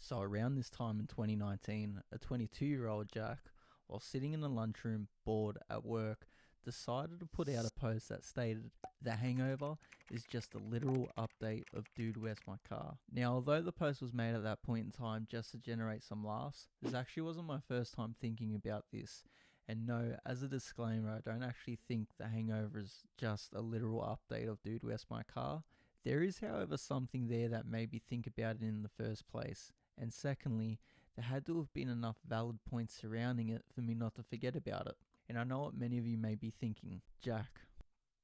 So around this time in 2019, a 22-year-old Jack, while sitting in a lunchroom bored at work, decided to put out a post that stated, "The Hangover is just a literal update of Dude, Where's My Car?" Now, although the post was made at that point in time just to generate some laughs, this actually wasn't my first time thinking about this. And no, as a disclaimer, I don't actually think The Hangover is just a literal update of Dude, Where's My Car? There is, however, something there that made me think about it in the first place. And secondly, there had to have been enough valid points surrounding it for me not to forget about it. And I know what many of you may be thinking. Jack,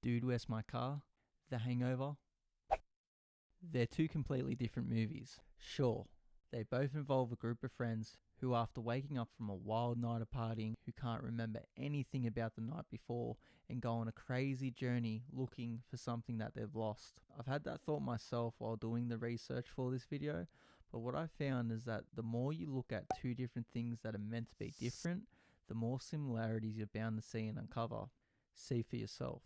Dude, Where's My Car? The Hangover? They're two completely different movies. Sure, they both involve a group of friends who, after waking up from a wild night of partying, who can't remember anything about the night before and go on a crazy journey looking for something that they've lost. I've had that thought myself while doing the research for this video, but what I found is that the more you look at two different things that are meant to be different, the more similarities you're bound to see and uncover. See for yourself.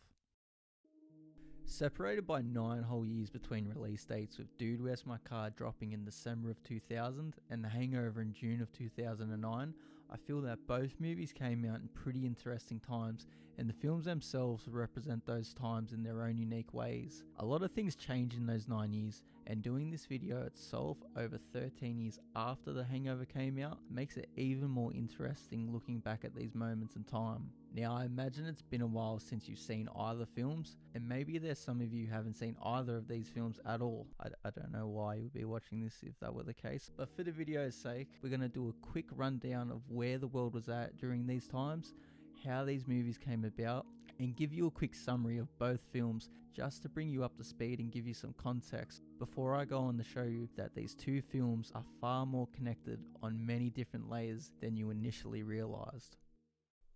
Separated by 9 whole years between release dates, with Dude, Where's My Car dropping in December of 2000 and The Hangover in June of 2009, I feel that both movies came out in pretty interesting times, and the films themselves represent those times in their own unique ways. A lot of things changed in those 9 years, and doing this video itself over 13 years after The Hangover came out makes it even more interesting looking back at these moments in time. Now, I imagine it's been a while since you've seen either films, and maybe there's some of you who haven't seen either of these films at all. I don't know why you would be watching this if that were the case, but for the video's sake, we're going to do a quick rundown of where the world was at during these times, how these movies came about, and give you a quick summary of both films just to bring you up to speed and give you some context before I go on to show you that these two films are far more connected on many different layers than you initially realized.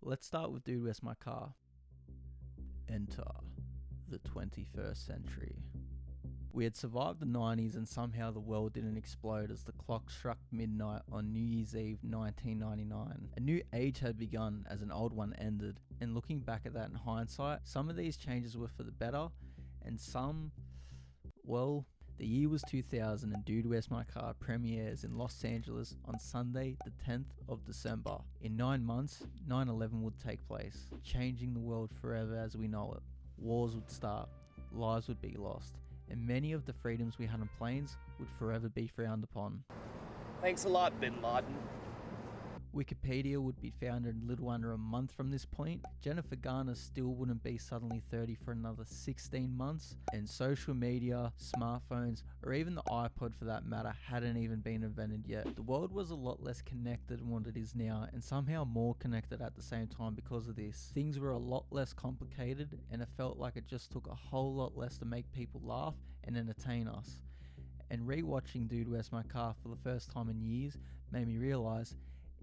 Let's start with Dude, Where's My Car? Enter the 21st century. We had survived the 90s and somehow the world didn't explode as the clock struck midnight on New Year's Eve 1999. A new age had begun as an old one ended, and looking back at that in hindsight, some of these changes were for the better, and some, well, the year was 2000 and Dude, Where's My Car premieres in Los Angeles on Sunday the 10th of December. In 9 months, 9/11 would take place, changing the world forever as we know it. Wars would start, lives would be lost, and many of the freedoms we had on planes would forever be frowned upon. Thanks a lot, Bin Laden. Wikipedia would be founded in little under a month from this point. Jennifer Garner still wouldn't be suddenly 30 for another 16 months. And social media, smartphones, or even the iPod for that matter hadn't even been invented yet. The world was a lot less connected than what it is now, and somehow more connected at the same time because of this. Things were a lot less complicated, and it felt like it just took a whole lot less to make people laugh and entertain us. And rewatching Dude, Where's My Car for the first time in years made me realize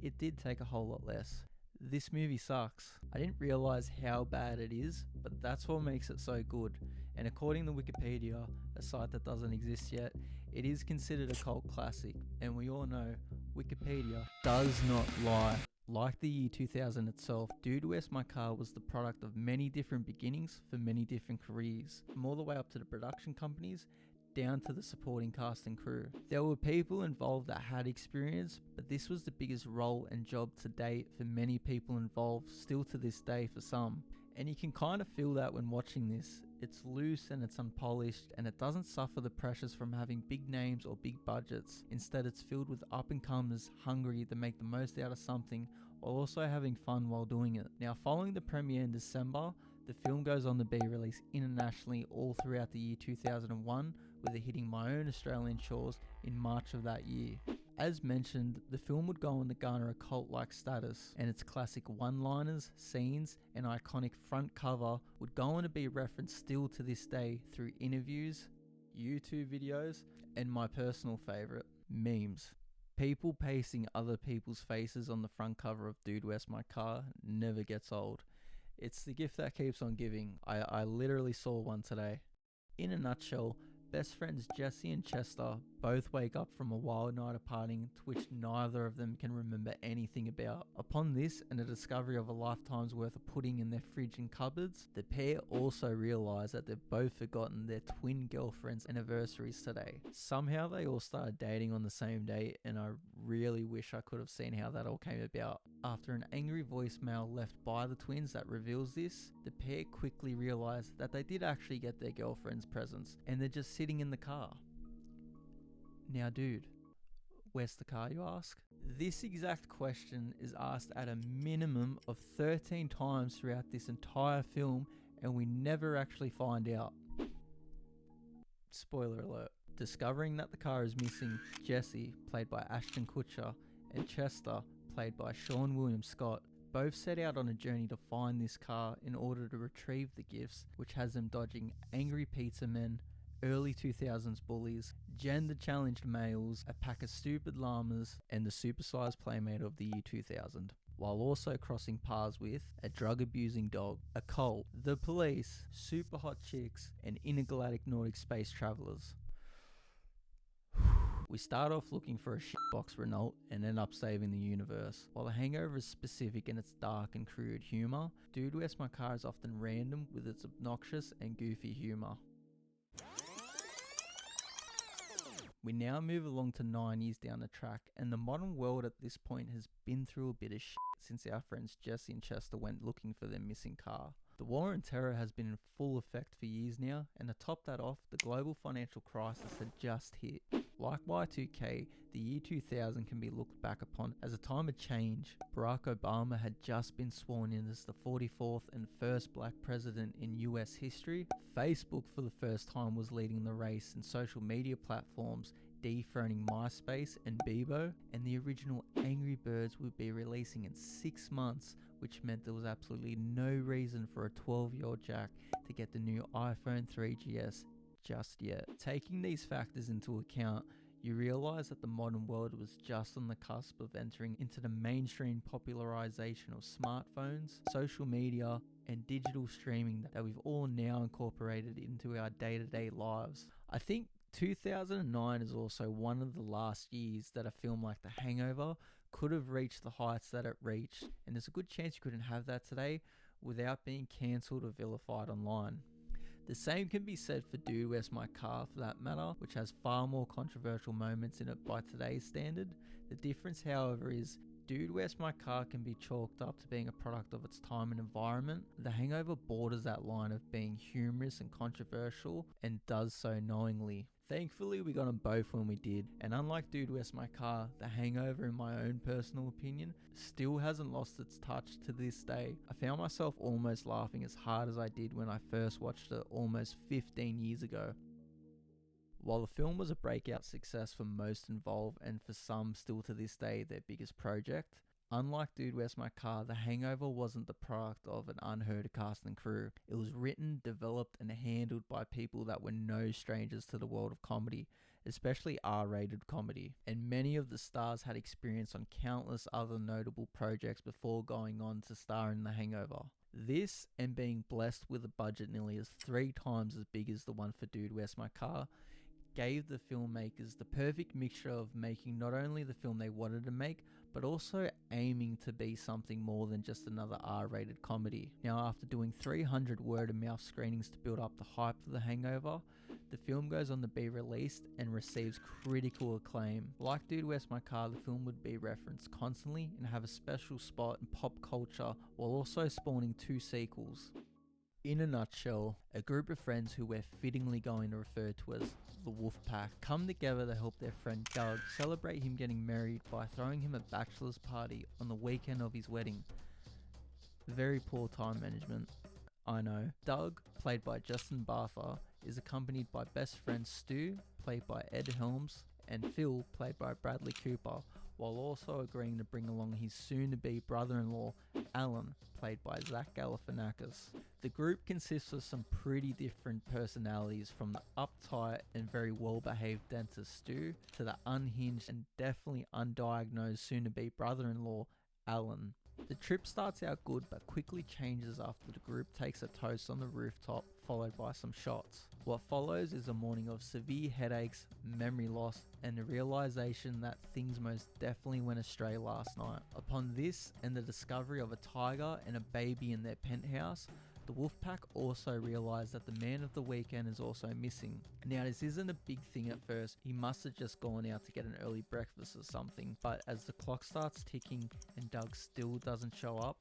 it did take a whole lot less. This movie sucks. I didn't realize how bad it is, but that's what makes it so good. And according to Wikipedia, a site that doesn't exist yet, it is considered a cult classic. And we all know Wikipedia does not lie. Like the year 2000 itself, Dude, Where's My Car was the product of many different beginnings for many different careers, from all the way up to the production companies down to the supporting cast and crew. There were people involved that had experience, but this was the biggest role and job to date for many people involved, still to this day for some. And you can kind of feel that when watching this. It's loose and it's unpolished, and it doesn't suffer the pressures from having big names or big budgets. Instead, it's filled with up-and-comers hungry to make the most out of something while also having fun while doing it. Now, following the premiere in December, the film goes on to be released internationally all throughout the year 2001, with it hitting my own Australian shores in March of that year. As mentioned, the film would go on to garner a cult-like status, and its classic one-liners, scenes, and iconic front cover would go on to be referenced still to this day through interviews, YouTube videos, and my personal favourite, memes. People pasting other people's faces on the front cover of Dude, Where's My Car never gets old. It's the gift that keeps on giving. I literally saw one today. In a nutshell, Best friends Jesse and Chester both wake up from a wild night of partying to which neither of them can remember anything about. Upon this and the discovery of a lifetime's worth of pudding in their fridge and cupboards, the pair also realise that they've both forgotten their twin girlfriends' anniversaries today. Somehow they all started dating on the same day, and I really wish I could have seen how that all came about. After an angry voicemail left by the twins that reveals this, the pair quickly realise that they did actually get their girlfriend's presents and they're just sitting in the car. Now dude, where's the car, you ask? This exact question is asked at a minimum of 13 times throughout this entire film, and we never actually find out. Spoiler alert. Discovering that the car is missing, Jesse, played by Ashton Kutcher, and Chester, played by Sean William Scott, both set out on a journey to find this car in order to retrieve the gifts, which has them dodging angry pizza men, early 2000s bullies, gender-challenged males, a pack of stupid llamas, and the supersized playmate of the year 2000, while also crossing paths with a drug-abusing dog, a cult, the police, super hot chicks, and intergalactic Nordic space travelers. We start off looking for a shitbox Renault and end up saving the universe. While The Hangover is specific in its dark and crude humour, Dude, Where's My Car is often random with its obnoxious and goofy humour. We now move along to 9 years down the track, and the modern world at this point has been through a bit of shit since our friends Jesse and Chester went looking for their missing car. The war on terror has been in full effect for years now, and to top that off, the global financial crisis had just hit. Like Y2K, the year 2000 can be looked back upon as a time of change. Barack Obama had just been sworn in as the 44th and first black president in US history. Facebook for the first time was leading the race in social media platforms, dethroning MySpace and Bebo, and the original Angry Birds would be releasing in 6 months, which meant there was absolutely no reason for a 12-year-old Jack to get the new iPhone 3GS just yet. Taking these factors into account, you realise that the modern world was just on the cusp of entering into the mainstream popularisation of smartphones, social media, and digital streaming that we've all now incorporated into our day-to-day lives. I think 2009 is also one of the last years that a film like The Hangover could have reached the heights that it reached, and there's a good chance you couldn't have that today without being cancelled or vilified online. The same can be said for Dude, Where's My Car for that matter, which has far more controversial moments in it by today's standard. The difference, however, is Dude, Where's My Car can be chalked up to being a product of its time and environment. The Hangover borders that line of being humorous and controversial, and does so knowingly. Thankfully, we got them both when we did, and unlike Dude, Where's My Car, The Hangover, in my own personal opinion, still hasn't lost its touch to this day. I found myself almost laughing as hard as I did when I first watched it almost 15 years ago. While the film was a breakout success for most involved, and for some still to this day their biggest project, unlike Dude, Where's My Car, The Hangover wasn't the product of an unheard cast and crew. It was written, developed, and handled by people that were no strangers to the world of comedy, especially R-rated comedy. And many of the stars had experience on countless other notable projects before going on to star in The Hangover. This, and being blessed with a budget nearly as 3 times as big as the one for Dude, Where's My Car, gave the filmmakers the perfect mixture of making not only the film they wanted to make, but also aiming to be something more than just another R-rated comedy. Now, after doing 300 word-of-mouth screenings to build up the hype for The Hangover, the film goes on to be released and receives critical acclaim. Like Dude, Where's My Car, the film would be referenced constantly and have a special spot in pop culture, while also spawning 2 sequels. In a nutshell, a group of friends who we're fittingly going to refer to as the Wolf Pack come together to help their friend Doug celebrate him getting married by throwing him a bachelor's party on the weekend of his wedding. Very poor time management, I know. Doug, played by Justin Bartha, is accompanied by best friend Stu, played by Ed Helms, and Phil, played by Bradley Cooper, while also agreeing to bring along his soon-to-be brother-in-law, Alan, played by Zach Galifianakis. The group consists of some pretty different personalities, from the uptight and very well-behaved dentist Stu, to the unhinged and definitely undiagnosed soon-to-be brother-in-law, Alan. The trip starts out good but quickly changes after the group takes a toast on the rooftop followed by some shots. What follows is a morning of severe headaches, memory loss, and the realization that things most definitely went astray last night. Upon this and the discovery of a tiger and a baby in their penthouse, the Wolfpack also realised that the man of the weekend is also missing. Now, this isn't a big thing at first. He must have just gone out to get an early breakfast or something. But as the clock starts ticking and Doug still doesn't show up,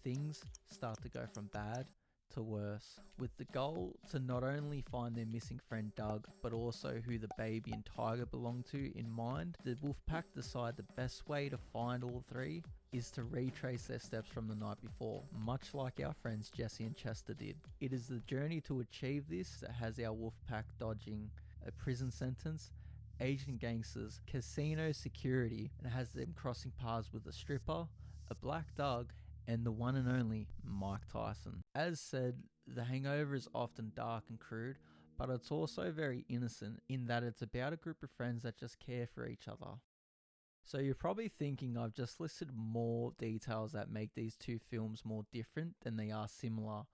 things start to go from bad to worse. With the goal to not only find their missing friend Doug, but also who the baby and tiger belong to in mind, the Wolfpack decide the best way to find all three is to retrace their steps from the night before, much like our friends Jesse and Chester did. It is the journey to achieve this that has our Wolfpack dodging a prison sentence, Asian gangsters, casino security, and has them crossing paths with a stripper, a black Doug, and the one and only Mike Tyson. As said, The Hangover is often dark and crude, but it's also very innocent in that it's about a group of friends that just care for each other. So you're probably thinking I've just listed more details that make these two films more different than they are similar.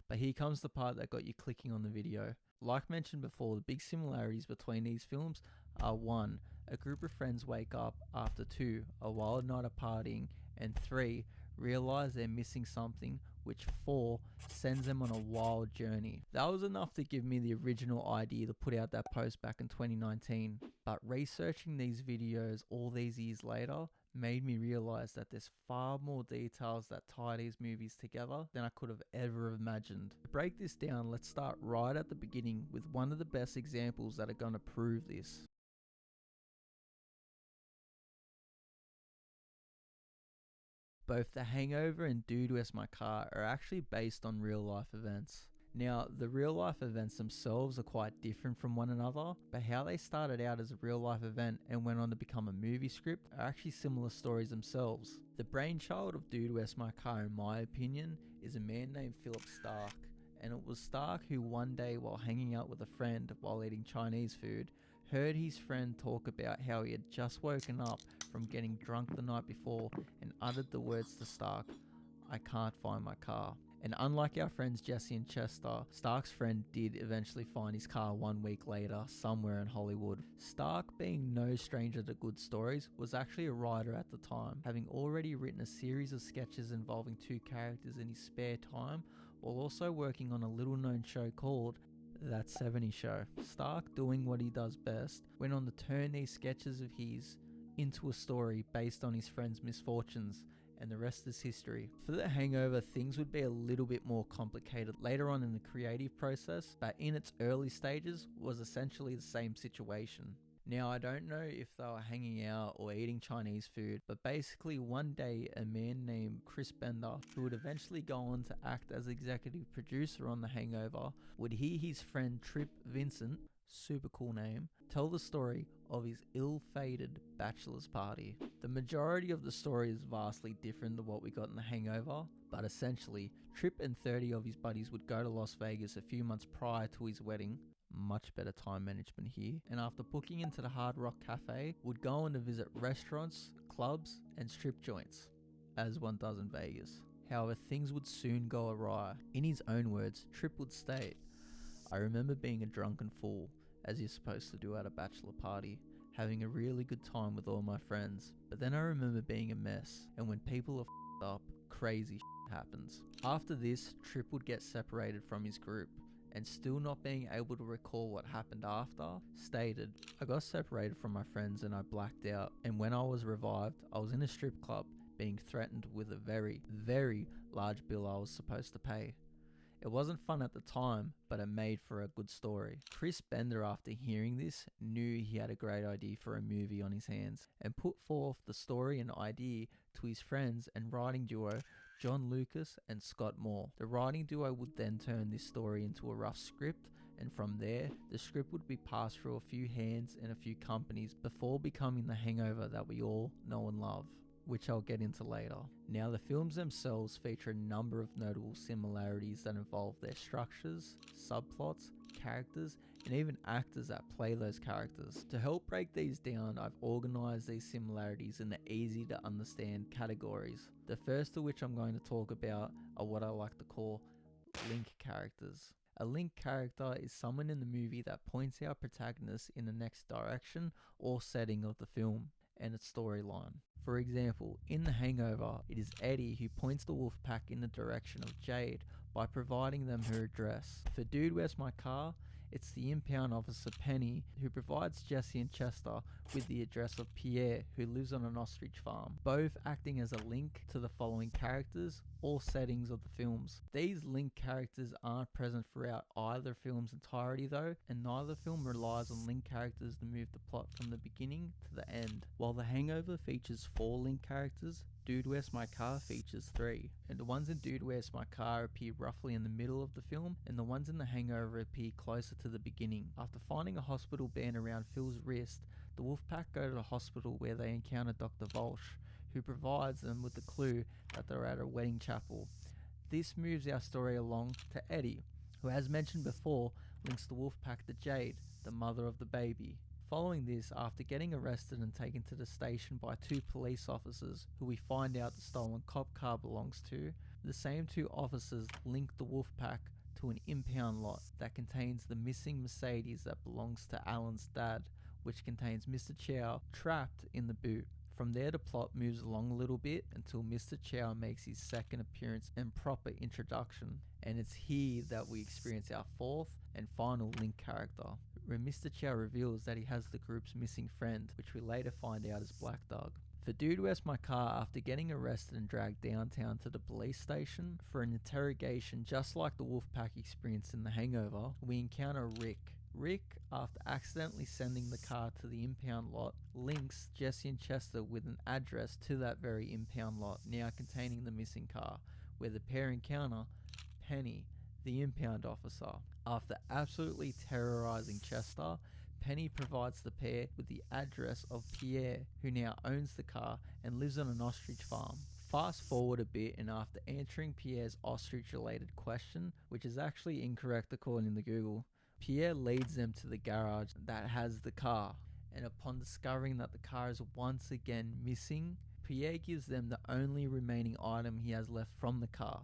But here comes the part that got you clicking on the video. Like mentioned before, the big similarities between these films are 1. A group of friends wake up after 2. A wild night of partying, and 3. Realize they're missing something, which 4 sends them on a wild journey. That was enough to give me the original idea to put out that post back in 2019, but researching these videos all these years later made me realize that there's far more details that tie these movies together than I could have ever imagined. To break this down, let's start right at the beginning with one of the best examples that are going to prove this. Both The Hangover and Dude, Where's My Car are actually based on real life events. Now, the real life events themselves are quite different from one another, but how they started out as a real life event and went on to become a movie script are actually similar stories themselves. The brainchild of Dude, Where's My Car, in my opinion, is a man named Philip Stark, and it was Stark who one day, while hanging out with a friend while eating Chinese food, heard his friend talk about how he had just woken up from getting drunk the night before and uttered the words to Stark, "I can't find my car." And unlike our friends Jesse and Chester, Stark's friend did eventually find his car 1 week later somewhere in Hollywood. Stark, being no stranger to good stories, was actually a writer at the time, having already written a series of sketches involving 2 characters in his spare time, while also working on a little known show called That 70s Show. Stark, doing what he does best, went on to turn these sketches of his into a story based on his friend's misfortunes, and the rest is history. For The Hangover, things would be a little bit more complicated later on in the creative process, but in its early stages was essentially the same situation. Now, I don't know if they were hanging out or eating Chinese food, but basically one day a man named Chris Bender, who would eventually go on to act as executive producer on The Hangover, would hear his friend Trip Vincent, super cool name, tell the story of his ill-fated bachelor's party. The majority of the story is vastly different than what we got in The Hangover, but essentially, Trip and 30 of his buddies would go to Las Vegas a few months prior to his wedding, much better time management here, and after booking into the Hard Rock Cafe, would go on to visit restaurants, clubs, and strip joints, as one does in Vegas. However, things would soon go awry. In his own words, Trip would state, "I remember being a drunken fool, as you're supposed to do at a bachelor party, having a really good time with all my friends, but then I remember being a mess, and when people are f***ed up, crazy happens." After this, Trip would get separated from his group, and still not being able to recall what happened after, stated, "I got separated from my friends and I blacked out, and when I was revived, I was in a strip club being threatened with a very, very large bill I was supposed to pay. It wasn't fun at the time, but it made for a good story." Chris Bender, after hearing this, knew he had a great idea for a movie on his hands, and put forth the story and idea to his friends and writing duo John Lucas and Scott Moore. The writing duo would then turn this story into a rough script, and from there, the script would be passed through a few hands and a few companies before becoming The Hangover that we all know and love, which I'll get into later. Now, the films themselves feature a number of notable similarities that involve their structures, subplots, characters, and even actors that play those characters. To help break these down, I've organised these similarities into easy to understand categories. The first of which I'm going to talk about are what I like to call link characters. A link character is someone in the movie that points our protagonist in the next direction or setting of the film and its storyline. For example, in The Hangover, it is Eddie who points the wolf pack in the direction of Jade by providing them her address. For Dude, Where's My Car?, it's the impound officer Penny who provides Jesse and Chester with the address of Pierre, who lives on an ostrich farm, both acting as a link to the following characters or settings of the films. These link characters aren't present throughout either film's entirety though, and neither film relies on link characters to move the plot from the beginning to the end. While The Hangover features 4 link characters, Dude, Where's My Car features 3, and the ones in Dude, Where's My Car appear roughly in the middle of the film, and the ones in The Hangover appear closer to the beginning. After finding a hospital band around Phil's wrist, the Wolfpack go to the hospital where they encounter Dr. Volsh, who provides them with the clue that they're at a wedding chapel. This moves our story along to Eddie, who, as mentioned before, links the Wolfpack to Jade, the mother of the baby. Following this, after getting arrested and taken to the station by 2 police officers who we find out the stolen cop car belongs to, the same 2 officers link the Wolfpack to an impound lot that contains the missing Mercedes that belongs to Alan's dad, which contains Mr. Chow trapped in the boot. From there, the plot moves along a little bit until Mr. Chow makes his second appearance and proper introduction, and it's here that we experience our 4th and final link character, where Mr. Chow reveals that he has the group's missing friend, which we later find out is Black Dog. For Dude, Where's My Car, after getting arrested and dragged downtown to the police station for an interrogation just like the Wolfpack experienced in The Hangover, we encounter Rick. Rick, after accidentally sending the car to the impound lot, links Jesse and Chester with an address to that very impound lot, now containing the missing car, where the pair encounter Penny, the impound officer. After absolutely terrorizing Chester, Penny provides the pair with the address of Pierre, who now owns the car and lives on an ostrich farm. Fast forward a bit, and after answering Pierre's ostrich-related question, which is actually incorrect according to Google, Pierre leads them to the garage that has the car, and upon discovering that the car is once again missing, Pierre gives them the only remaining item he has left from the car,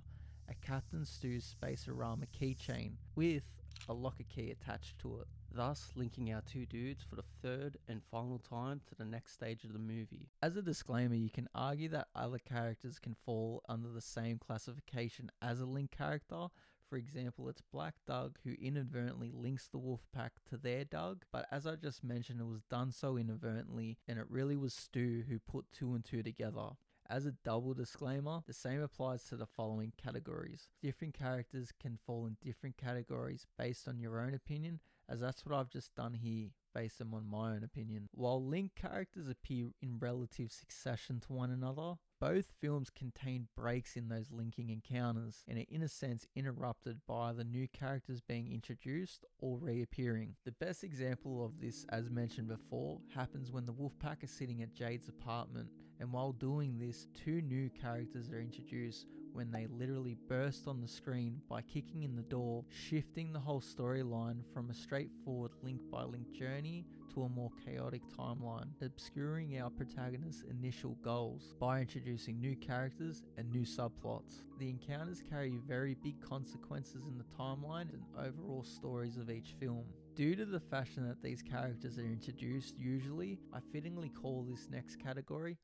a Captain Stu's Space-Orama keychain with a locker key attached to it, thus linking our 2 dudes for the 3rd and final time to the next stage of the movie. As a disclaimer, you can argue that other characters can fall under the same classification as a link character. For example, it's Black Doug who inadvertently links the Wolfpack to their Doug, but as I just mentioned, it was done so inadvertently, and it really was Stu who put 2 and 2 together. As a double disclaimer, the same applies to the following categories. Different characters can fall in different categories based on your own opinion, as that's what I've just done here based on my own opinion. While link characters appear in relative succession to one another, both films contain breaks in those linking encounters and are in a sense interrupted by the new characters being introduced or reappearing. The best example of this, as mentioned before, happens when the Wolfpack is sitting at Jade's apartment, and while doing this, 2 new characters are introduced when they literally burst on the screen by kicking in the door, shifting the whole storyline from a straightforward link by link journey to a more chaotic timeline, obscuring our protagonist's initial goals by introducing new characters and new subplots. The encounters carry very big consequences in the timeline and overall stories of each film. Due to the fashion that these characters are introduced usually, I fittingly call this next category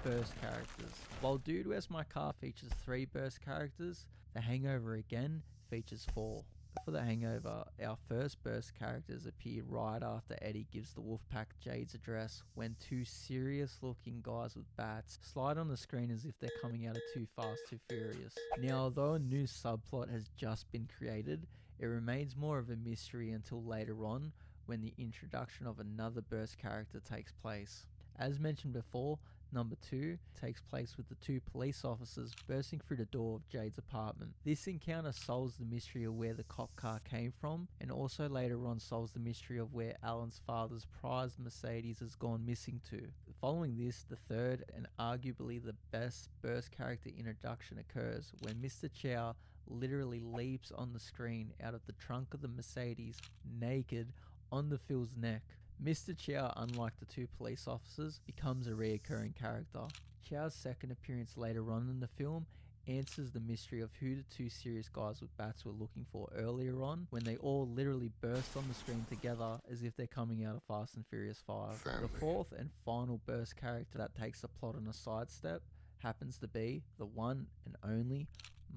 burst characters. While Dude, Where's My Car features 3 burst characters, The Hangover again features 4. For The Hangover, our first burst characters appear right after Eddie gives the Wolfpack Jade's address, when 2 serious looking guys with bats slide on the screen as if they're coming out of Too Fast, Too Furious. Now, although a new subplot has just been created, it remains more of a mystery until later on when the introduction of another burst character takes place. As mentioned before, number 2 takes place with the 2 police officers bursting through the door of Jade's apartment. This encounter solves the mystery of where the cop car came from, and also later on solves the mystery of where Alan's father's prized Mercedes has gone missing to. Following this, the 3rd and arguably the best burst character introduction occurs when Mr. Chow literally leaps on the screen out of the trunk of the Mercedes naked onto Phil's neck. Mr. Chow, unlike the 2 police officers, becomes a reoccurring character. Chow's second appearance later on in the film answers the mystery of who the two serious guys with bats were looking for earlier on, when they all literally burst on the screen together as if they're coming out of Fast and Furious 5. The fourth and final burst character that takes the plot on a sidestep happens to be the one and only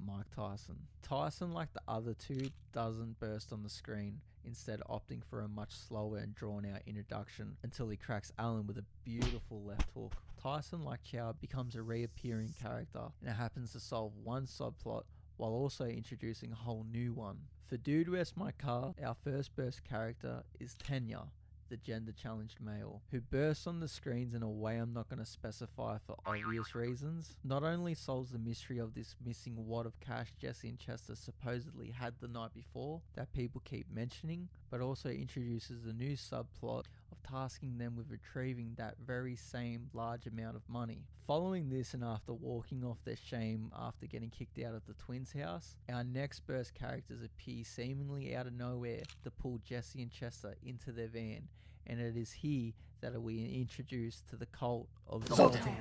Mike Tyson. Tyson, like the other two, doesn't burst on the screen, instead opting for a much slower and drawn out introduction until he cracks Alan with a beautiful left hook. Tyson, like Chow, becomes a reappearing character and happens to solve one subplot while also introducing a whole new one. For Dude Where's My Car, our first burst character is Tenya, the gender-challenged male, who bursts on the screens in a way I'm not going to specify for obvious reasons. Not only solves the mystery of this missing wad of cash Jesse and Chester supposedly had the night before that people keep mentioning, but also introduces the new subplot of tasking them with retrieving that very same large amount of money. Following this, and after walking off their shame after getting kicked out of the twins' house, our next burst characters appear seemingly out of nowhere to pull Jesse and Chester into their van, and it is here that we are introduced to the cult of Zoltan,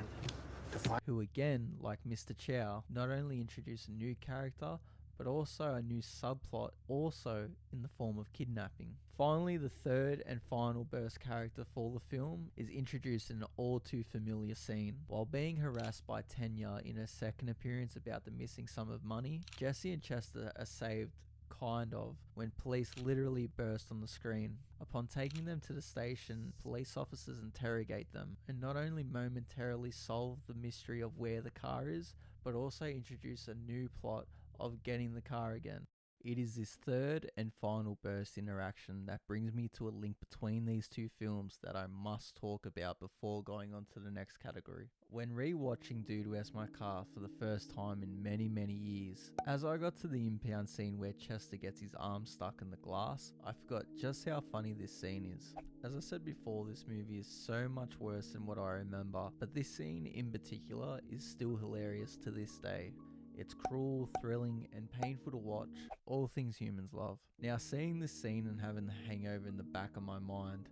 who again, like Mr. Chow, not only introduce a new character, but also a new subplot, also in the form of kidnapping. Finally, the third and final burst character for the film is introduced in an all too familiar scene. While being harassed by Tenya in her second appearance about the missing sum of money, Jesse and Chester are saved, kind of, when police literally burst on the screen. Upon taking them to the station, police officers interrogate them and not only momentarily solve the mystery of where the car is, but also introduce a new plot of getting the car again. It is this third and final burst interaction that brings me to a link between these two films that I must talk about before going on to the next category. When re-watching Dude Where's My Car for the first time in many years, as I got to the impound scene where Chester gets his arm stuck in the glass, I forgot just how funny this scene is. As I said before, this movie is so much worse than what I remember, but this scene in particular is still hilarious to this day. It's cruel, thrilling, and painful to watch, all things humans love. Now, seeing this scene and having the hangover in the back of my mind,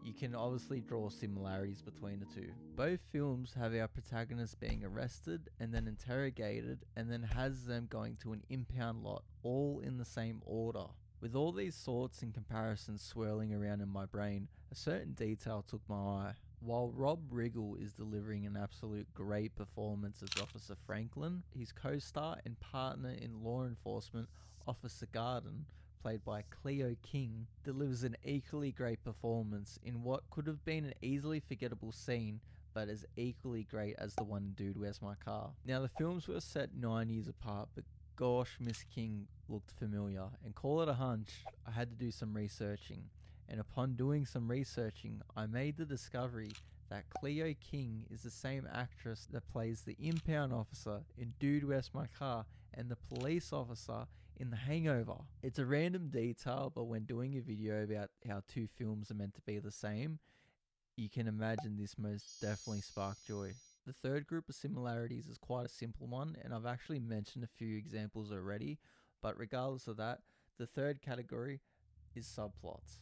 you can obviously draw similarities between the two. Both films have our protagonist being arrested and then interrogated and then has them going to an impound lot, all in the same order. With all these thoughts and comparisons swirling around in my brain, a certain detail took my eye. While Rob Riggle is delivering an absolute great performance as Officer Franklin, his co-star and partner in law enforcement, Officer Garden, played by Cleo King, delivers an equally great performance in what could have been an easily forgettable scene, but as equally great as the one in Dude Where's My Car. Now, the films were set 9 years apart, but gosh, Miss King looked familiar, and call it a hunch, I had to do some researching. And upon doing some researching, I made the discovery that Cleo King is the same actress that plays the impound officer in Dude Where's My Car and the police officer in The Hangover. It's a random detail, but when doing a video about how two films are meant to be the same, you can imagine this most definitely sparked joy. The third group of similarities is quite a simple one, and I've actually mentioned a few examples already, but regardless of that, the third category is subplots.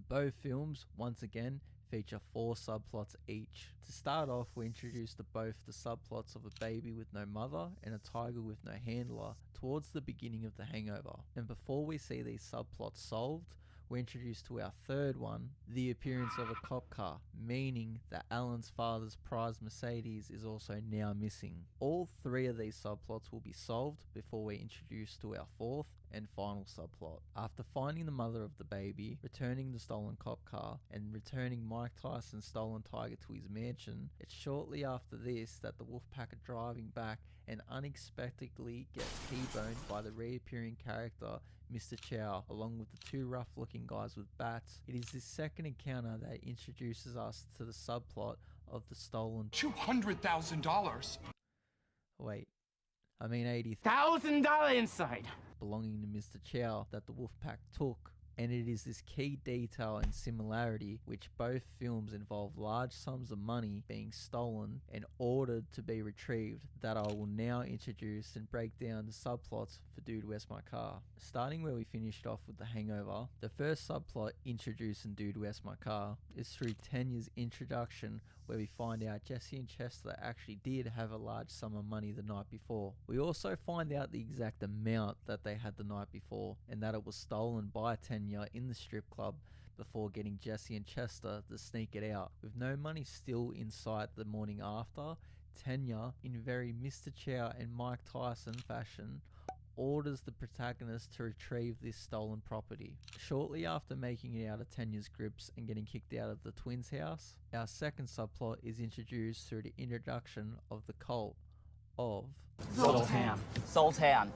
Both films, once again, feature 4 subplots each. To start off, we're introduced to both the subplots of a baby with no mother and a tiger with no handler towards the beginning of The Hangover. And before we see these subplots solved, we're introduced to our third one, the appearance of a cop car, meaning that Alan's father's prized Mercedes is also now missing. All 3 of these subplots will be solved before we're introduced to our fourth and final subplot. After finding the mother of the baby, returning the stolen cop car, and returning Mike Tyson's stolen tiger to his mansion, it's shortly after this that the Wolfpack are driving back and unexpectedly get T-boned by the reappearing character Mr. Chow, along with the 2 rough-looking guys with bats. It is this second encounter that introduces us to the subplot of the stolen $200,000. Wait, I mean $1,000 inside. belonging to Mr. Chow that the Wolfpack took. And it is this key detail and similarity which both films involve large sums of money being stolen and ordered to be retrieved that I will now introduce and break down the subplots for Dude Where's My Car. Starting where we finished off with The Hangover, the first subplot introduced in Dude Where's My Car is through Tenya's introduction where we find out Jesse and Chester actually did have a large sum of money the night before. We also find out the exact amount that they had the night before, and that it was stolen by Tanya in the strip club before getting Jesse and Chester to sneak it out. With no money still in sight the morning after, Tanya, in very Mr. Chow and Mike Tyson fashion, orders the protagonist to retrieve this stolen property. Shortly after making it out of Tanya's grips and getting kicked out of the twins' house, our second subplot is introduced through the introduction of the cult of Sultan. Sultan.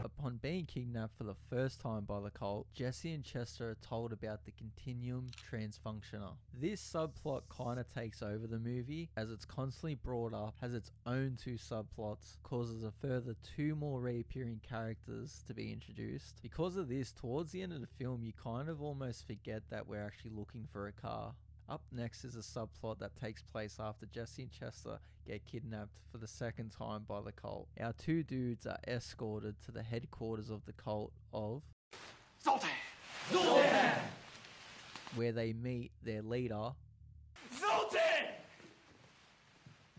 Upon being kidnapped for the first time by the cult, Jesse and Chester are told about the Continuum Transfunctioner. This subplot kind of takes over the movie, as it's constantly brought up, has its own two subplots, causes a further two more reappearing characters to be introduced. Because of this, towards the end of the film, you kind of almost forget that we're actually looking for a car. Up next is a subplot that takes place after Jesse and Chester get kidnapped for the second time by the cult. Our two dudes are escorted to the headquarters of the cult of Sultan! where they meet their leader, Sultan!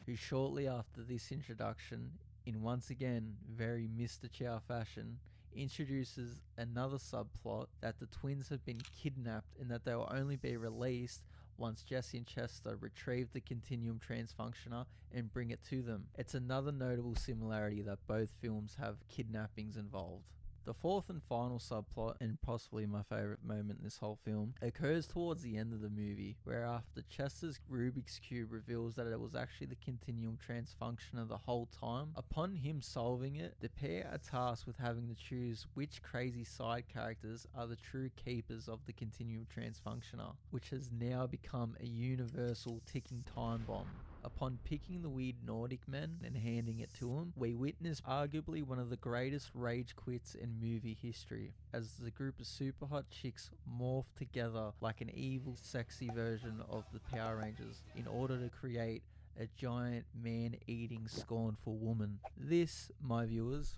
who shortly after this introduction, in once again very Mr. Chow fashion, introduces another subplot that the twins have been kidnapped and that they will only be released once Jesse and Chester retrieve the Continuum Transfunctioner and bring it to them. It's another notable similarity that both films have kidnappings involved. The fourth and final subplot, and possibly my favourite moment in this whole film, occurs towards the end of the movie, where after Chester's Rubik's Cube reveals that it was actually the Continuum Transfunctioner the whole time, upon him solving it, the pair are tasked with having to choose which crazy side characters are the true keepers of the Continuum Transfunctioner, which has now become a universal ticking time bomb. Upon picking the weird Nordic men and handing it to him, we witness arguably one of the greatest rage quits in movie history, as the group of super hot chicks morph together like an evil, sexy version of the Power Rangers in order to create a giant man-eating, scornful woman. This, my viewers,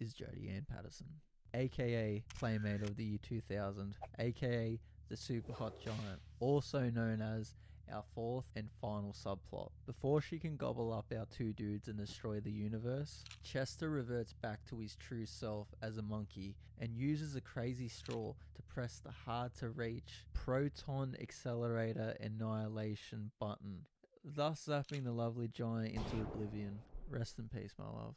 is Jodie Ann Patterson, aka Playmate of the Year 2000, aka the Super Hot Giant, also known as our fourth and final subplot. Before she can gobble up our two dudes and destroy the universe, Chester reverts back to his true self as a monkey and uses a crazy straw to press the hard to reach Proton Accelerator Annihilation button, thus zapping the lovely giant into oblivion. Rest in peace, my love.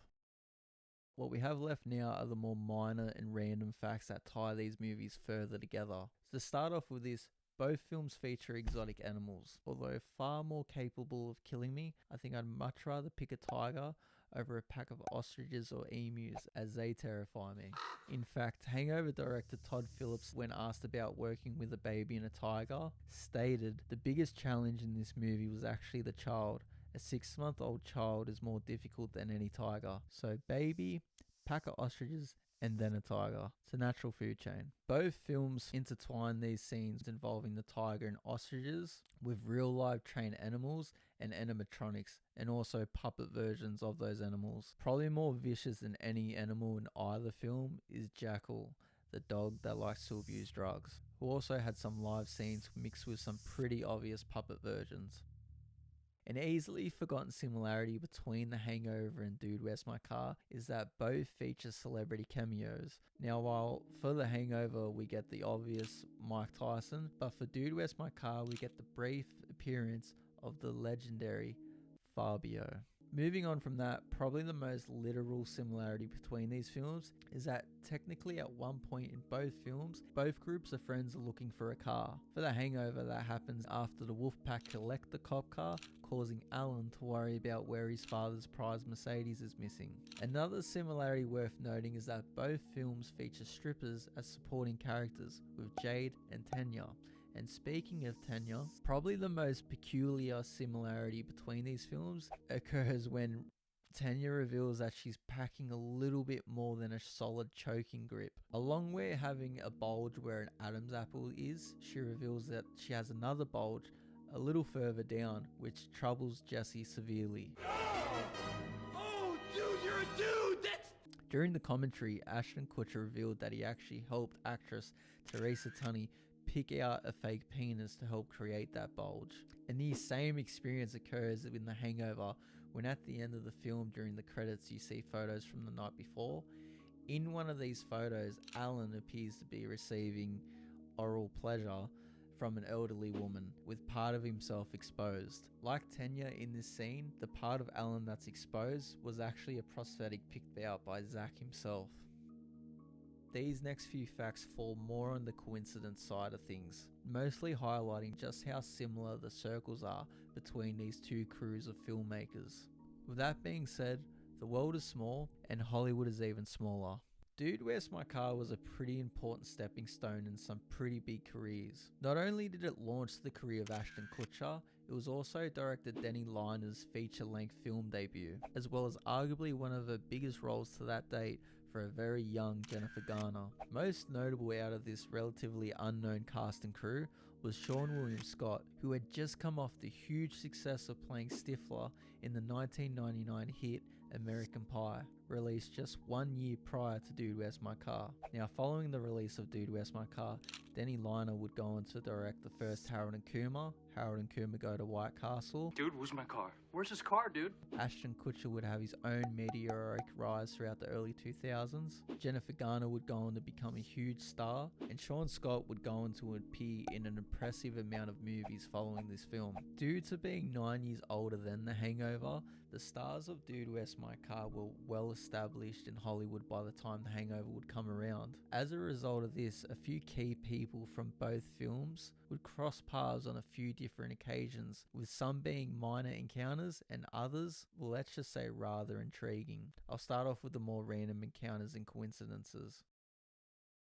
What we have left now are the more minor and random facts that tie these movies further together. So to start off with this, both films feature exotic animals. Although far more capable of killing me, I think I'd much rather pick a tiger over a pack of ostriches or emus, as they terrify me. In fact, Hangover director Todd Phillips, when asked about working with a baby and a tiger, stated the biggest challenge in this movie was actually the child. A 6-month-old child is more difficult than any tiger. So baby, pack of ostriches, and then a tiger. It's a natural food chain. Both films intertwine these scenes involving the tiger and ostriches with real live trained animals and animatronics, and also puppet versions of those animals. Probably more vicious than any animal in either film is Jackal, the dog that likes to abuse drugs, who also had some live scenes mixed with some pretty obvious puppet versions. An easily forgotten similarity between The Hangover and Dude, Where's My Car is that both feature celebrity cameos. Now, while for The Hangover we get the obvious Mike Tyson, but for Dude, Where's My Car we get the brief appearance of the legendary Fabio. Moving on from that, probably the most literal similarity between these films is that technically at one point in both films, both groups of friends are looking for a car. For The Hangover, that happens after the Wolfpack collect the cop car, causing Alan to worry about where his father's prized Mercedes is missing. Another similarity worth noting is that both films feature strippers as supporting characters, with Jade and Tanya. And speaking of Tanya, probably the most peculiar similarity between these films occurs when Tanya reveals that she's packing a little bit more than a solid choking grip. Along with having a bulge where an Adam's apple is, she reveals that she has another bulge a little further down, which troubles Jesse severely. Oh, dude, you're a dude! During the commentary, Ashton Kutcher revealed that he actually helped actress Teresa Tunney pick out a fake penis to help create that bulge. And the same experience occurs in The Hangover when at the end of the film during the credits you see photos from the night before. In one of these photos, Alan appears to be receiving oral pleasure from an elderly woman with part of himself exposed. Like Tenya in this scene, the part of Alan that's exposed was actually a prosthetic picked out by Zach himself. These next few facts fall more on the coincidence side of things, mostly highlighting just how similar the circles are between these two crews of filmmakers. With that being said, the world is small and Hollywood is even smaller. Dude, Where's My Car was a pretty important stepping stone in some pretty big careers. Not only did it launch the career of Ashton Kutcher, it was also directed Denny Liner's feature-length film debut, as well as arguably one of the biggest roles to that date for a very young Jennifer Garner. Most notable out of this relatively unknown cast and crew was Sean William Scott, who had just come off the huge success of playing Stifler in the 1999 hit American Pie, released just 1 year prior to Dude, Where's My Car. Now, following the release of Dude, Where's My Car, Denny Liner would go on to direct the first Harold and Kumar, Harold and Kumar Go to White Castle. Dude, where's my car? Where's his car, dude? Ashton Kutcher would have his own meteoric rise throughout the early 2000s. Jennifer Garner would go on to become a huge star, and Sean Scott would go on to appear in an impressive amount of movies following this film. Due to being 9 years older than The Hangover, the stars of Dude, Where's My Car were well established in Hollywood by the time The Hangover would come around. As a result of this, a few key people from both films would cross paths on a few different occasions, with some being minor encounters and others, well, let's just say rather intriguing. I'll start off with the more random encounters and coincidences.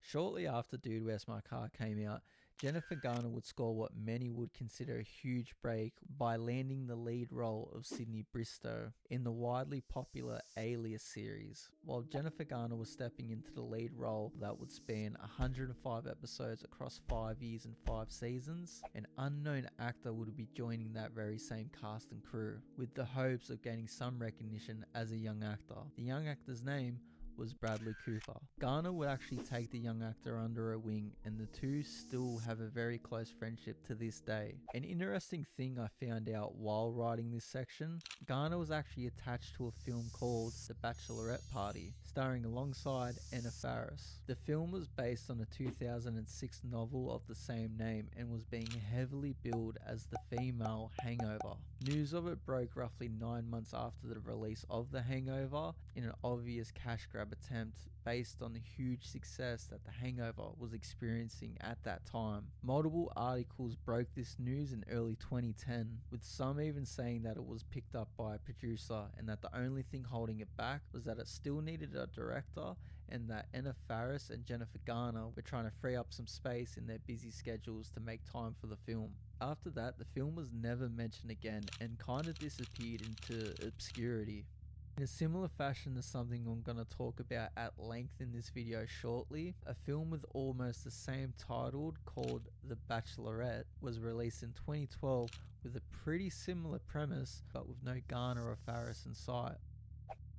Shortly after Dude, Where's My Car came out, Jennifer Garner would score what many would consider a huge break by landing the lead role of Sydney Bristow in the widely popular Alias series. While Jennifer Garner was stepping into the lead role that would span 105 episodes across 5 years and 5 seasons, an unknown actor would be joining that very same cast and crew, with the hopes of gaining some recognition as a young actor. The young actor's name was Bradley Cooper. Garner would actually take the young actor under her wing, and the two still have a very close friendship to this day. An interesting thing I found out while writing this section, Garner was actually attached to a film called The Bachelorette Party, starring alongside Anna Faris. The film was based on a 2006 novel of the same name and was being heavily billed as the female Hangover. News of it broke roughly 9 months after the release of The Hangover in an obvious cash grab attempt based on the huge success that The Hangover was experiencing at that time. Multiple articles broke this news in early 2010, with some even saying that it was picked up by a producer and that the only thing holding it back was that it still needed a director and that Anna Faris and Jennifer Garner were trying to free up some space in their busy schedules to make time for the film. After that, the film was never mentioned again and kind of disappeared into obscurity. In a similar fashion to something I'm going to talk about at length in this video shortly, a film with almost the same title called The Bachelorette was released in 2012 with a pretty similar premise but with no Garner or Faris in sight.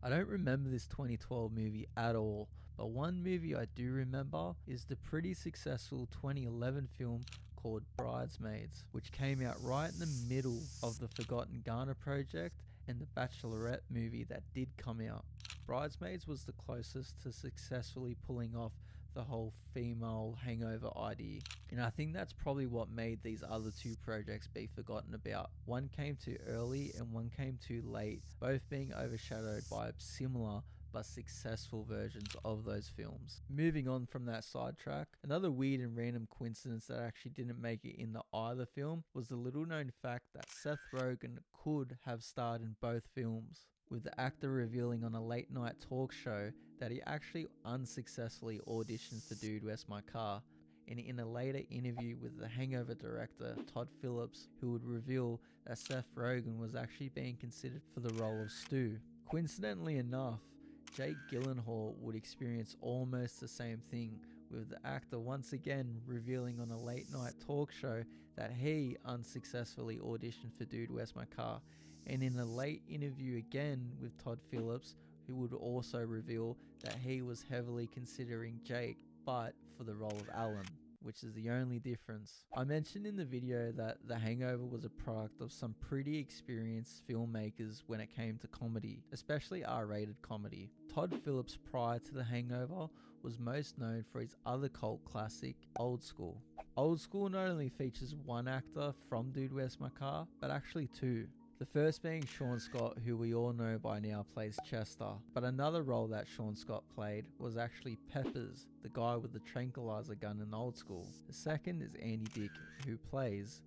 I don't remember this 2012 movie at all, but one movie I do remember is the pretty successful 2011 film called Bridesmaids, which came out right in the middle of the Forgotten Garner project and the Bachelorette movie that did come out. Bridesmaids was the closest to successfully pulling off the whole female hangover idea, and I think that's probably what made these other two projects be forgotten about. One came too early and one came too late, both being overshadowed by similar but successful versions of those films. Moving on from that sidetrack, another weird and random coincidence that actually didn't make it in the either film was the little known fact that Seth Rogen could have starred in both films, with the actor revealing on a late night talk show that he actually unsuccessfully auditioned for Dude, Where's My Car, and in a later interview with the Hangover director Todd Phillips, who would reveal that Seth Rogen was actually being considered for the role of Stu. Coincidentally enough, Jake Gyllenhaal would experience almost the same thing, with the actor once again revealing on a late night talk show that he unsuccessfully auditioned for Dude, Where's My Car, and in a late interview again with Todd Phillips, who would also reveal that he was heavily considering Jake, but for the role of Alan. which is the only difference. I mentioned in the video that The Hangover was a product of some pretty experienced filmmakers when it came to comedy, especially R-rated comedy. Todd Phillips, prior to The Hangover, was most known for his other cult classic, Old School. Old School not only features one actor from Dude, Where's My Car, but actually two. The first being Sean Scott, who we all know by now plays Chester, but another role that Sean Scott played was actually Peppers, the guy with the tranquilizer gun in Old School. The second is Andy Dick, who plays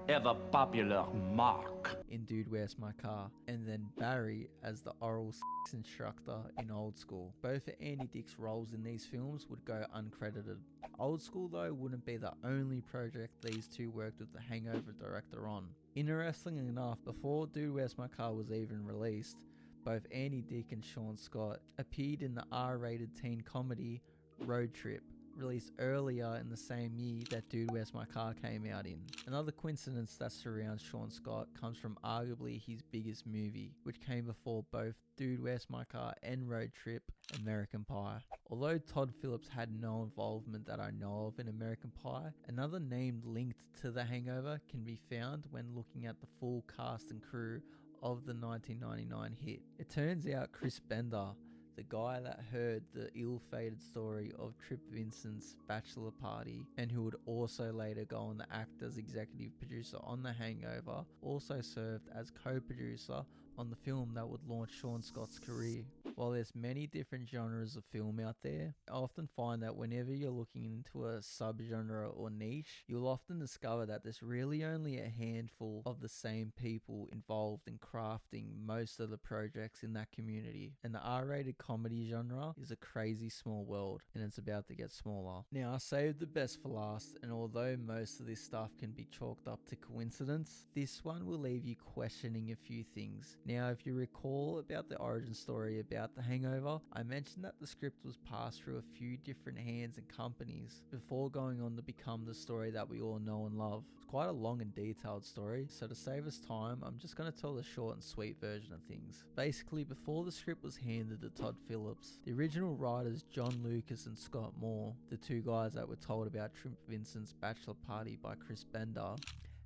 Ever popular Mark in Dude, Where's My Car, and then Barry as the oral sex instructor in Old School. Both of Andy Dick's roles in these films would go uncredited. Old School though wouldn't be the only project these two worked with the Hangover director on. Interestingly enough, before Dude, Where's My Car was even released, both Andy Dick and Sean Scott appeared in the R-rated teen comedy Road Trip, released earlier in the same year that Dude, Where's My Car came out in. Another coincidence that surrounds Sean Scott comes from arguably his biggest movie, which came before both Dude, Where's My Car and Road Trip, American Pie. Although Todd Phillips had no involvement that I know of in American Pie, another name linked to The Hangover can be found when looking at the full cast and crew of the 1999 hit. It turns out Chris Bender, the guy that heard the ill-fated story of Trip Vincent's bachelor party and who would also later go on to act as executive producer on The Hangover, also served as co-producer on the film that would launch Sean Scott's career. While there's many different genres of film out there, I often find that whenever you're looking into a subgenre or niche, you'll often discover that there's really only a handful of the same people involved in crafting most of the projects in that community. And the R-rated comedy genre is a crazy small world, and it's about to get smaller. Now, I saved the best for last, and although most of this stuff can be chalked up to coincidence, this one will leave you questioning a few things. Now, if you recall about the origin story about The Hangover, I mentioned that the script was passed through a few different hands and companies before going on to become the story that we all know and love. It's quite a long and detailed story, so to save us time, I'm just going to tell the short and sweet version of things. Basically, before the script was handed to Todd Phillips, the original writers John Lucas and Scott Moore, the two guys that were told about Trip Vincent's bachelor party by Chris Bender,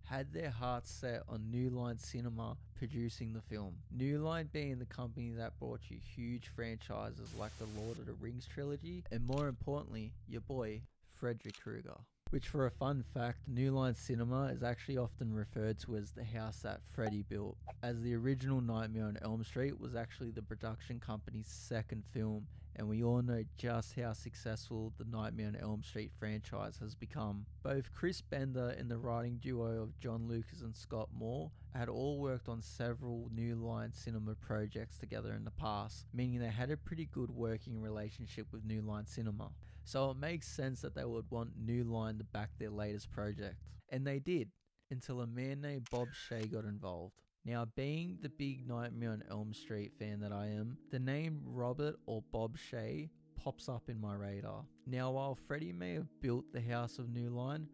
had their hearts set on New Line Cinema producing the film. New Line being the company that brought you huge franchises like the Lord of the Rings trilogy, and more importantly, your boy, Frederick Krueger. Which, for a fun fact, New Line Cinema is actually often referred to as the house that Freddy built, as the original Nightmare on Elm Street was actually the production company's second film, and we all know just how successful the Nightmare on Elm Street franchise has become. Both Chris Bender and the writing duo of John Lucas and Scott Moore had all worked on several New Line Cinema projects together in the past, meaning they had a pretty good working relationship with New Line Cinema. So it makes sense that they would want New Line to back their latest project. And they did, until a man named Bob Shea got involved. Now, being the big Nightmare on Elm Street fan that I am, the name Robert or Bob Shea pops up in my radar. Now, while Freddy may have built the House of New Line,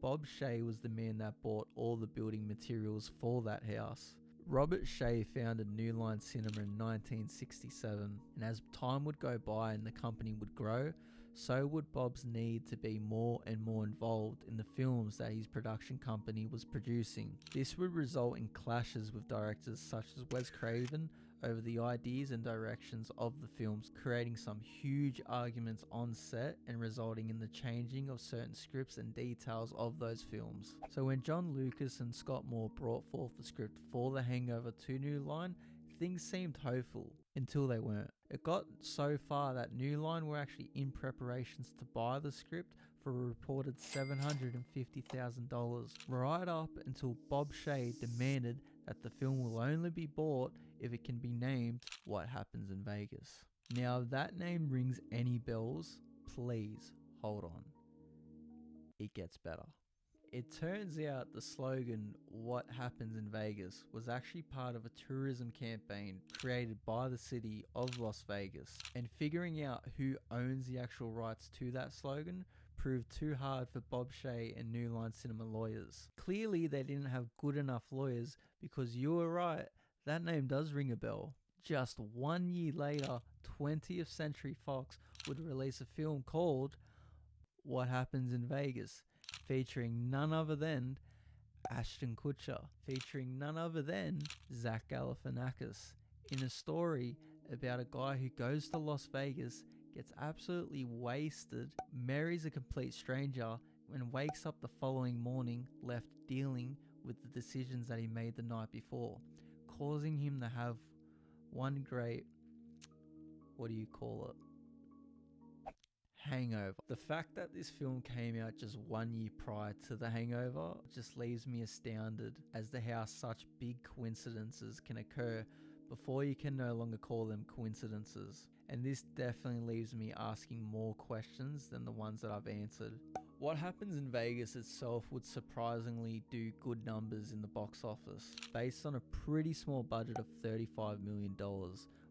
Bob Shea was the man that bought all the building materials for that house. Robert Shea founded New Line Cinema in 1967, and as time would go by and the company would grow, so would Bob's need to be more and more involved in the films that his production company was producing. This would result in clashes with directors such as Wes Craven over the ideas and directions of the films, creating some huge arguments on set and resulting in the changing of certain scripts and details of those films. So when John Lucas and Scott Moore brought forth the script for The Hangover to New Line, things seemed hopeful until they weren't. It got so far that New Line were actually in preparations to buy the script for a reported $750,000, right up until Bob Shea demanded that the film will only be bought if it can be named What Happens in Vegas. Now, if that name rings any bells, please hold on. It gets better. It turns out the slogan, What Happens in Vegas, was actually part of a tourism campaign created by the city of Las Vegas. And figuring out who owns the actual rights to that slogan proved too hard for Bob Shea and New Line Cinema lawyers. Clearly they didn't have good enough lawyers, because you were right, that name does ring a bell. Just 1 year later, 20th Century Fox would release a film called What Happens in Vegas, featuring none other than Ashton Kutcher, featuring none other than Zach Galifianakis, in a story about a guy who goes to Las Vegas, gets absolutely wasted, marries a complete stranger, and wakes up the following morning left dealing with the decisions that he made the night before, causing him to have one great, hangover. The fact that this film came out just 1 year prior to The Hangover just leaves me astounded as to how such big coincidences can occur before you can no longer call them coincidences. And this definitely leaves me asking more questions than the ones that I've answered. What Happens in Vegas itself would surprisingly do good numbers in the box office, based on a pretty small budget of $35 million,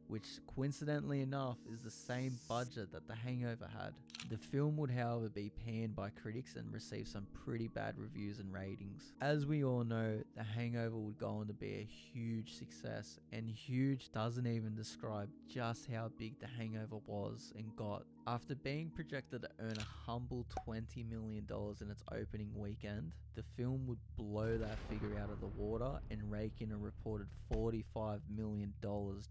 which coincidentally enough is the same budget that The Hangover had. The film would however be panned by critics and receive some pretty bad reviews and ratings. As we all know, The Hangover would go on to be a huge success, and huge doesn't even describe just how big The Hangover was and got. After being projected to earn a humble $20 million in its opening weekend, the film would blow that figure out of the water and rake in a reported $45 million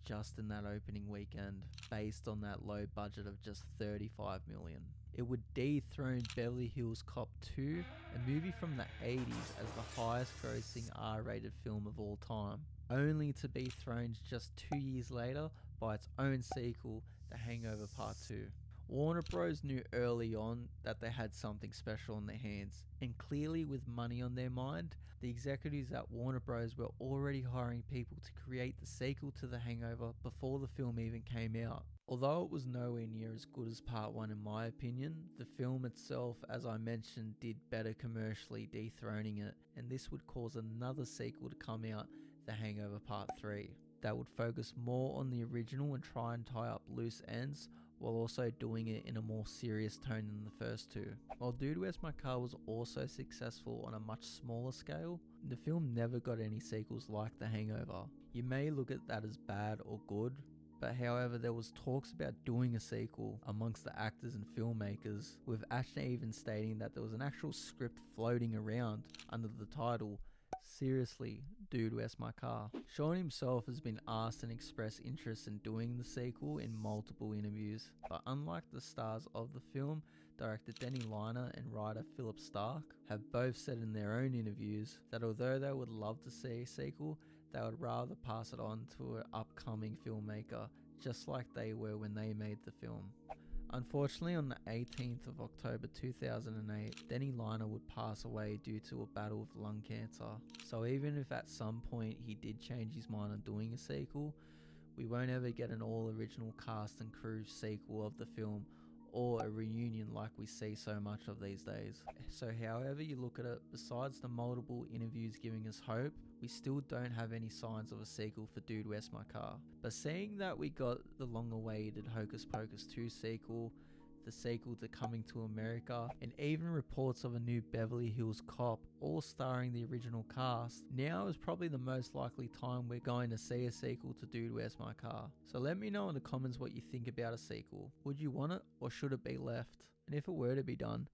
just in that opening weekend, based on that low budget of just $35 million. It would dethrone Beverly Hills Cop 2, a movie from the 80s, as the highest grossing R-rated film of all time, only to be thrown just 2 years later by its own sequel, The Hangover Part 2. Warner Bros knew early on that they had something special in their hands, and clearly with money on their mind, the executives at Warner Bros were already hiring people to create the sequel to The Hangover before the film even came out. Although it was nowhere near as good as Part 1 in my opinion, the film itself, as I mentioned, did better commercially, dethroning it, and this would cause another sequel to come out, The Hangover Part 3, that would focus more on the original and try and tie up loose ends, while also doing it in a more serious tone than the first two. While Dude, Where's My Car was also successful on a much smaller scale, the film never got any sequels like The Hangover. You may look at that as bad or good, but however there was talks about doing a sequel amongst the actors and filmmakers, with Ashton even stating that there was an actual script floating around under the title, Seriously, Dude, Where's My Car? Sean himself has been asked and expressed interest in doing the sequel in multiple interviews, but unlike the stars of the film, director Denny Liner and writer Philip Stark have both said in their own interviews that although they would love to see a sequel, they would rather pass it on to an upcoming filmmaker, just like they were when they made the film. Unfortunately, on the 18th of October 2008, Denny Liner would pass away due to a battle with lung cancer. So even if at some point he did change his mind on doing a sequel, we won't ever get an all original cast and crew sequel of the film, or a reunion like we see so much of these days. So however you look at it, besides the multiple interviews giving us hope, we still don't have any signs of a sequel for Dude, Where's My Car. But seeing that we got the long awaited Hocus Pocus 2 sequel, the sequel to Coming to America, and even reports of a new Beverly Hills Cop, all starring the original cast, now is probably the most likely time we're going to see a sequel to Dude, Where's My Car. So let me know in the comments what you think about a sequel. Would you want it, or should it be left? And if it were to be done,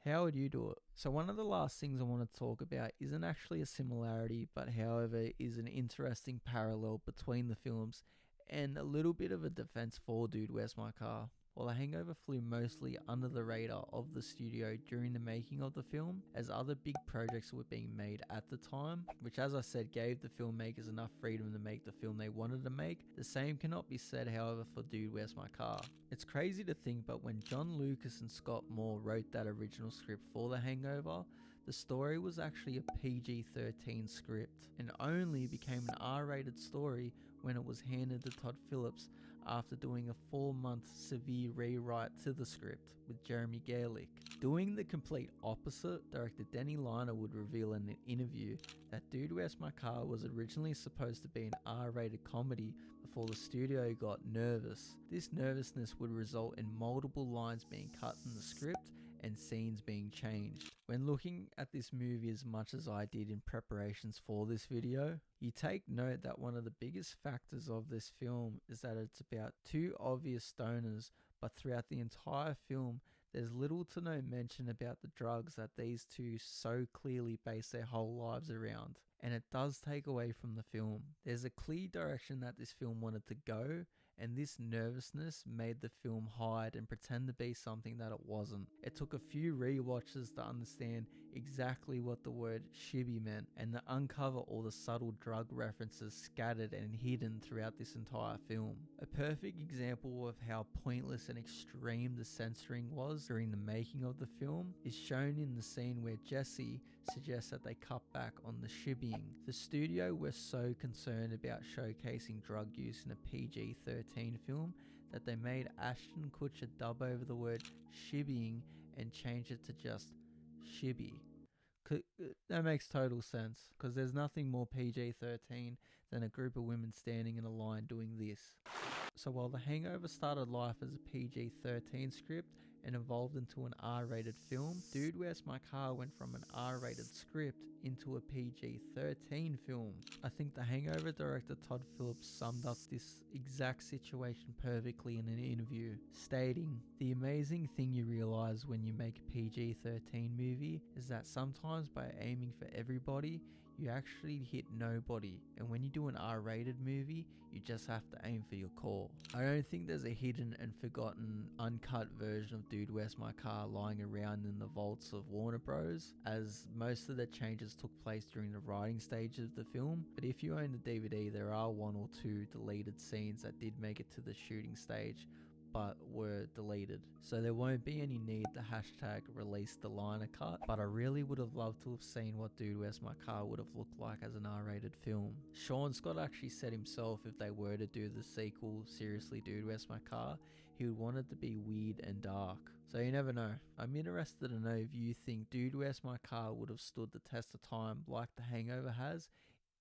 how would you do it? So one of the last things I want to talk about isn't actually a similarity, but however is an interesting parallel between the films, and a little bit of a defense for Dude, Where's My Car. While The Hangover flew mostly under the radar of the studio during the making of the film, as other big projects were being made at the time, which as I said gave the filmmakers enough freedom to make the film they wanted to make, the same cannot be said however for Dude, Where's My Car. It's crazy to think, but when John Lucas and Scott Moore wrote that original script for The Hangover, the story was actually a PG-13 script, and only became an R-rated story when it was handed to Todd Phillips after doing a 4-month severe rewrite to the script with Jeremy Garlick. Doing the complete opposite, director Denny Liner would reveal in an interview that Dude, Where's My Car was originally supposed to be an R-rated comedy before the studio got nervous. This nervousness would result in multiple lines being cut in the script and scenes being changed. When looking at this movie as much as I did in preparations for this video, you take note that one of the biggest factors of this film is that it's about two obvious stoners, but throughout the entire film There's little to no mention about the drugs that these two so clearly base their whole lives around, and it does take away from the film. There's a clear direction that this film wanted to go, and this nervousness made the film hide and pretend to be something that it wasn't. It took a few rewatches to understand exactly what the word shibby meant and to uncover all the subtle drug references scattered and hidden throughout this entire film. A perfect example of how pointless and extreme the censoring was during the making of the film is shown in the scene where Jesse suggests that they cut back on the shibbying. The studio were so concerned about showcasing drug use in a PG-13 film that they made Ashton Kutcher dub over the word shibbying and change it to just shibby. That makes total sense, because there's nothing more PG-13 than a group of women standing in a line doing this. So while The Hangover started life as a PG-13 script and evolved into an R-rated film, Dude, Where's My Car went from an R-rated script into a PG-13 film. I think The Hangover director Todd Phillips summed up this exact situation perfectly in an interview, stating, "The amazing thing you realize when you make a PG-13 movie is that sometimes by aiming for everybody, you actually hit nobody, and when you do an R-rated movie, you just have to aim for your core." I don't think there's a hidden and forgotten uncut version of Dude, Where's My Car lying around in the vaults of Warner Bros, as most of the changes took place during the writing stage of the film, but if you own the DVD, there are one or two deleted scenes that did make it to the shooting stage, but were deleted. So there won't be any need to hashtag release the liner cut, but I really would have loved to have seen what Dude, Where's My Car would have looked like as an R-rated film. Sean Scott actually said himself if they were to do the sequel, Seriously Dude, Where's My Car, he would want it to be weird and dark. So you never know. I'm interested to know if you think Dude, Where's My Car would have stood the test of time like The Hangover has,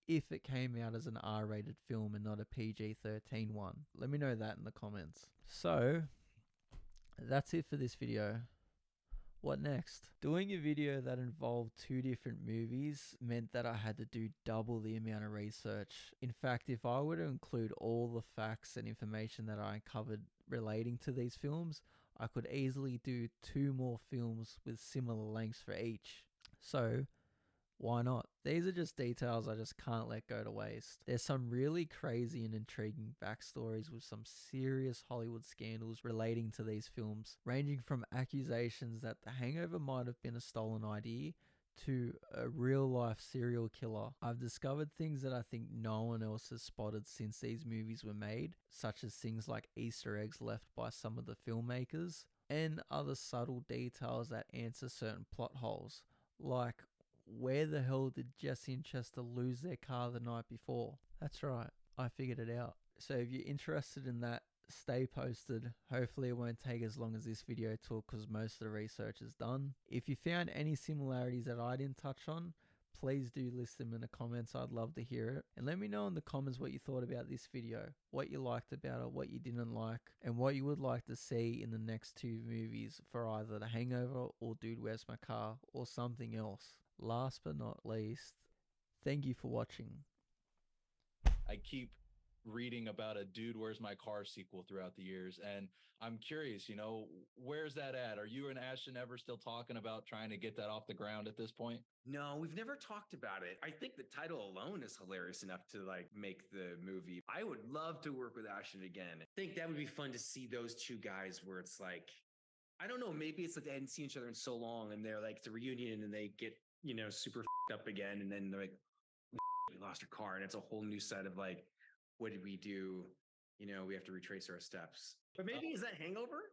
if it came out as an R-rated film and not a PG-13 one. Let me know that in the comments. So, that's it for this video. What next? Doing a video that involved two different movies meant that I had to do double the amount of research. In fact, if I were to include all the facts and information that I uncovered relating to these films, I could easily do 2 more films with similar lengths for each. So, why not? These are just details I just can't let go to waste. There's some really crazy and intriguing backstories with some serious Hollywood scandals relating to these films, ranging from accusations that The Hangover might have been a stolen idea to a real-life serial killer. I've discovered things that I think no one else has spotted since these movies were made, such as things like Easter eggs left by some of the filmmakers, and other subtle details that answer certain plot holes, like where the hell did Jesse and Chester lose their car the night before? That's right, I figured it out. So if you're interested in that, stay posted. Hopefully it won't take as long as this video took because most of the research is done. If you found any similarities that I didn't touch on, please do list them in the comments. I'd love to hear it. And let me know in the comments what you thought about this video, what you liked about it, what you didn't like, and what you would like to see in the next 2 movies for either The Hangover or Dude, Where's My Car or something else. Last but not least, thank you for watching. I keep reading about a Dude, Where's My Car sequel throughout the years, and I'm curious, where's that at? Are you and Ashton ever still talking about trying to get that off the ground at this point? No, we've never talked about it. I think the title alone is hilarious enough to make the movie. I would love to work with Ashton again. I think that would be fun to see those two guys where it's like, I don't know, maybe it's like they hadn't seen each other in so long and they're like, it's a reunion and they get, super up again. And then they're like, we lost our car. And it's a whole new set of like, what did we do? We have to retrace our steps. But maybe is that Hangover?